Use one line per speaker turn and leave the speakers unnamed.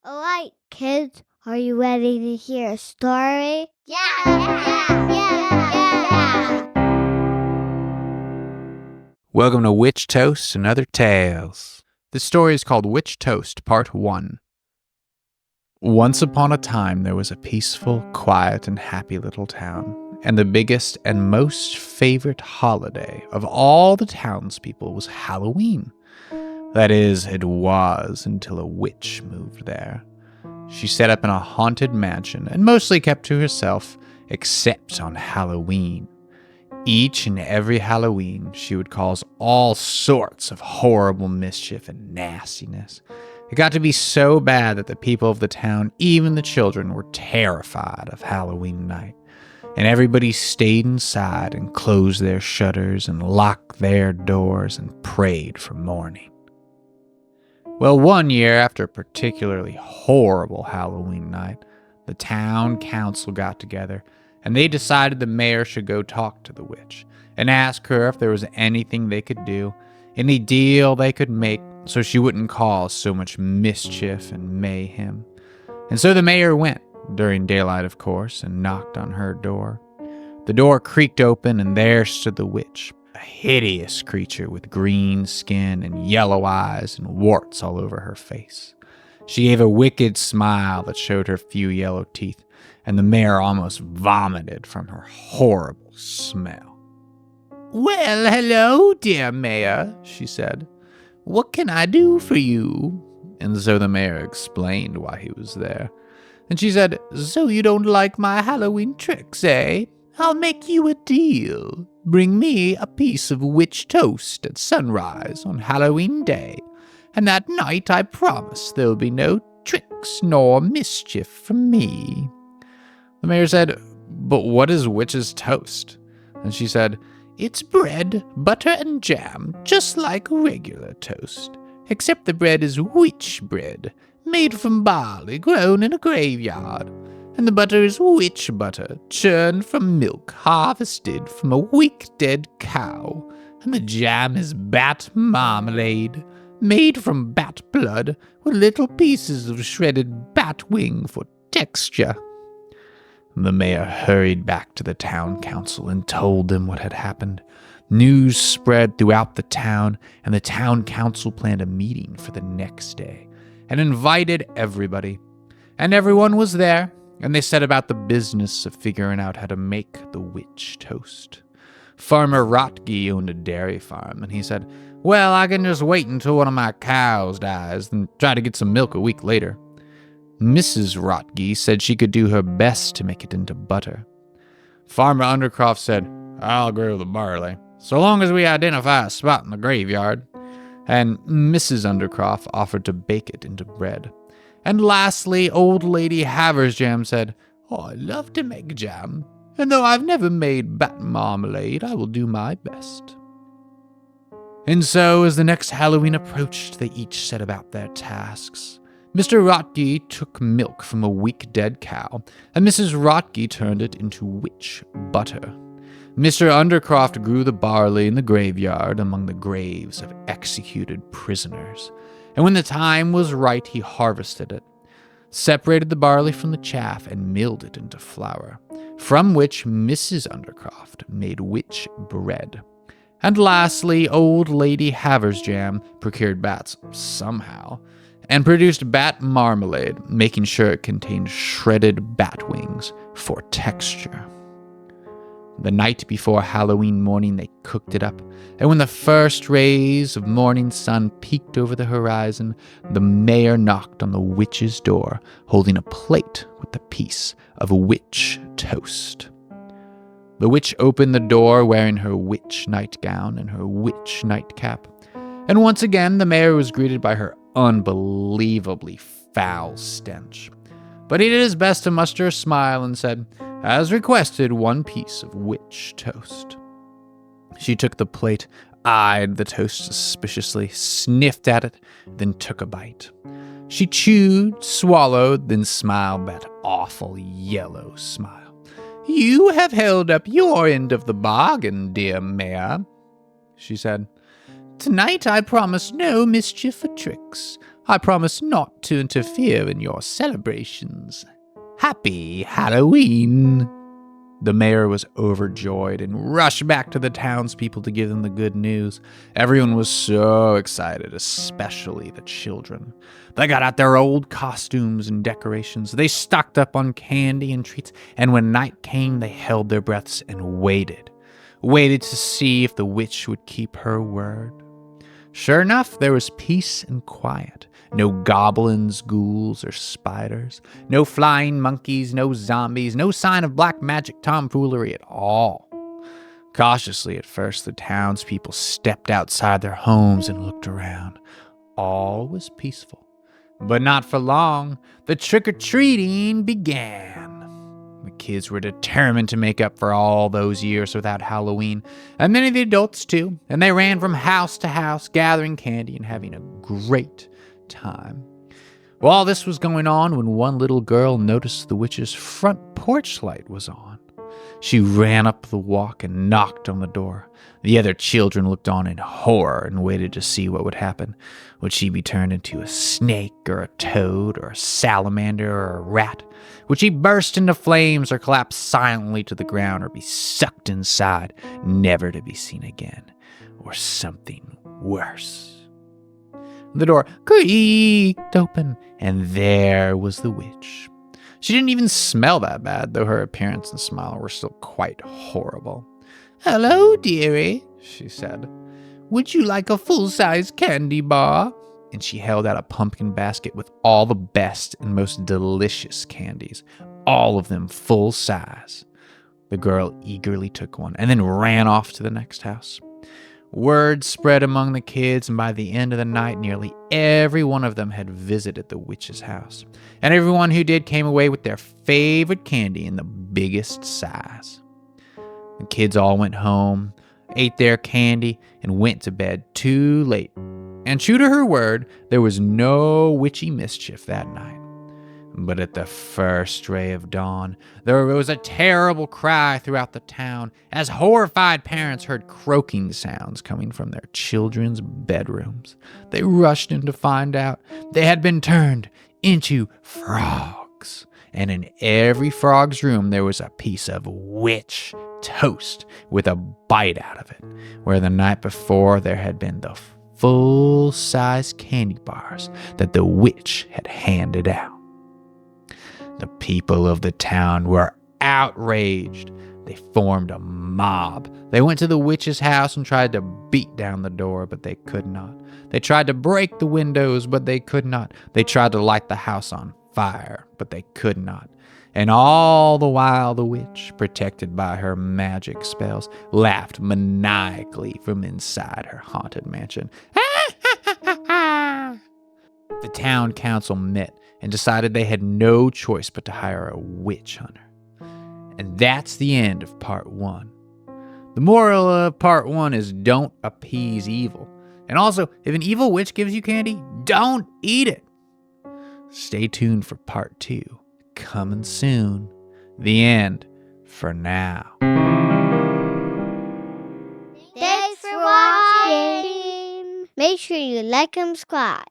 All right, kids, are you ready to hear a story? Yeah.
Welcome to Witch Toast and Other Tales. This story is called Witch Toast, Part 1. Once upon a time, there was a peaceful, quiet, and happy little town, and the biggest and most favorite holiday of all the townspeople was Halloween. That is, it was until a witch moved there. She set up in a haunted mansion and mostly kept to herself, except on Halloween. Each and every Halloween, she would cause all sorts of horrible mischief and nastiness. It got to be so bad that the people of the town, even the children, were terrified of Halloween night. And everybody stayed inside and closed their shutters and locked their doors and prayed for morning. Well, one year, after a particularly horrible Halloween night, the town council got together and they decided the mayor should go talk to the witch and ask her if there was anything they could do, any deal they could make so she wouldn't cause so much mischief and mayhem. And so the mayor went, during daylight of course, and knocked on her door. The door creaked open and there stood the witch, a hideous creature with green skin and yellow eyes and warts all over her face. She gave a wicked smile that showed her few yellow teeth, and the mayor almost vomited from her horrible smell. "Well, hello, dear mayor," she said. "What can I do for you?" And so the mayor explained why he was there. And she said, "So you don't like my Halloween tricks, eh? I'll make you a deal. Bring me a piece of witch toast at sunrise on Halloween day, and that night I promise there'll be no tricks nor mischief from me." The mayor said, "But what is witch's toast?" And she said, "It's bread, butter, and jam, just like regular toast, except the bread is witch bread, made from barley grown in a graveyard, and the butter is witch butter, churned from milk harvested from a week-dead cow, and the jam is bat marmalade, made from bat blood with little pieces of shredded bat wing for texture." The mayor hurried back to the town council and told them what had happened. News spread throughout the town, and the town council planned a meeting for the next day and invited everybody. And everyone was there, and they set about the business of figuring out how to make the witch toast. Farmer Rotke owned a dairy farm, and he said, "Well, I can just wait until one of my cows dies and try to get some milk a week later." Mrs. Rotke said she could do her best to make it into butter. Farmer Undercroft said, "I'll grow the barley, so long as we identify a spot in the graveyard." And Mrs. Undercroft offered to bake it into bread. And lastly, Old Lady Haversjam said, "Oh, I love to make jam, and though I've never made bat marmalade, I will do my best." And so, as the next Halloween approached, they each set about their tasks. Mr. Rotke took milk from a week-dead cow, and Mrs. Rotke turned it into witch butter. Mr. Undercroft grew the barley in the graveyard among the graves of executed prisoners, and when the time was right, he harvested it, separated the barley from the chaff, and milled it into flour, from which Mrs. Undercroft made witch bread. And lastly, Old Lady Haversjam procured bats somehow, and produced bat marmalade, making sure it contained shredded bat wings for texture. The night before Halloween morning, they cooked it up, and when the first rays of morning sun peeked over the horizon, the mayor knocked on the witch's door, holding a plate with a piece of witch toast. The witch opened the door wearing her witch nightgown and her witch nightcap, and once again the mayor was greeted by her unbelievably foul stench. But he did his best to muster a smile and said, "As requested, one piece of witch toast." She took the plate, eyed the toast suspiciously, sniffed at it, then took a bite. She chewed, swallowed, then smiled that awful yellow smile. "You have held up your end of the bargain, dear mayor," she said. "Tonight I promise no mischief or tricks. I promise not to interfere in your celebrations. Happy Halloween!" The mayor was overjoyed and rushed back to the townspeople to give them the good news. Everyone was so excited, especially the children. They got out their old costumes and decorations. They stocked up on candy and treats, and when night came, they held their breaths and waited to see if the witch would keep her word. Sure enough, there was peace and quiet. No goblins, ghouls, or spiders. No flying monkeys, no zombies, no sign of black magic tomfoolery at all. Cautiously at first, the townspeople stepped outside their homes and looked around. All was peaceful. But not for long. The trick-or-treating began. The kids were determined to make up for all those years without Halloween, and many of the adults too, and they ran from house to house, gathering candy and having a great time. Well, all this was going on when one little girl noticed the witch's front porch light was on. She ran up the walk and knocked on the door. The other children looked on in horror and waited to see what would happen. Would she be turned into a snake or a toad or a salamander or a rat? Would she burst into flames or collapse silently to the ground or be sucked inside, never to be seen again? Or something worse? The door creaked open, and there was the witch. She didn't even smell that bad, though her appearance and smile were still quite horrible. "Hello, dearie," she said. "Would you like a full-size candy bar?" And she held out a pumpkin basket with all the best and most delicious candies, all of them full size. The girl eagerly took one and then ran off to the next house. Word spread among the kids, and by the end of the night, nearly every one of them had visited the witch's house. And everyone who did came away with their favorite candy in the biggest size. The kids all went home, ate their candy, and went to bed too late. And true to her word, there was no witchy mischief that night. But at the first ray of dawn, there arose a terrible cry throughout the town as horrified parents heard croaking sounds coming from their children's bedrooms. They rushed in to find out they had been turned into frogs. And in every frog's room, there was a piece of witch toast with a bite out of it, where the night before there had been the full-size candy bars that the witch had handed out. The people of the town were outraged. They formed a mob. They went to the witch's house and tried to beat down the door, but they could not. They tried to break the windows, but they could not. They tried to light the house on fire, but they could not. And all the while the witch, protected by her magic spells, laughed maniacally from inside her haunted mansion. The town council met and decided they had no choice but to hire a witch hunter. And that's the end of part 1. The moral of part 1 is don't appease evil. And also, if an evil witch gives you candy, don't eat it. Stay tuned for part 2. Coming soon. The end for now.
Thanks for watching. Make sure you like and subscribe.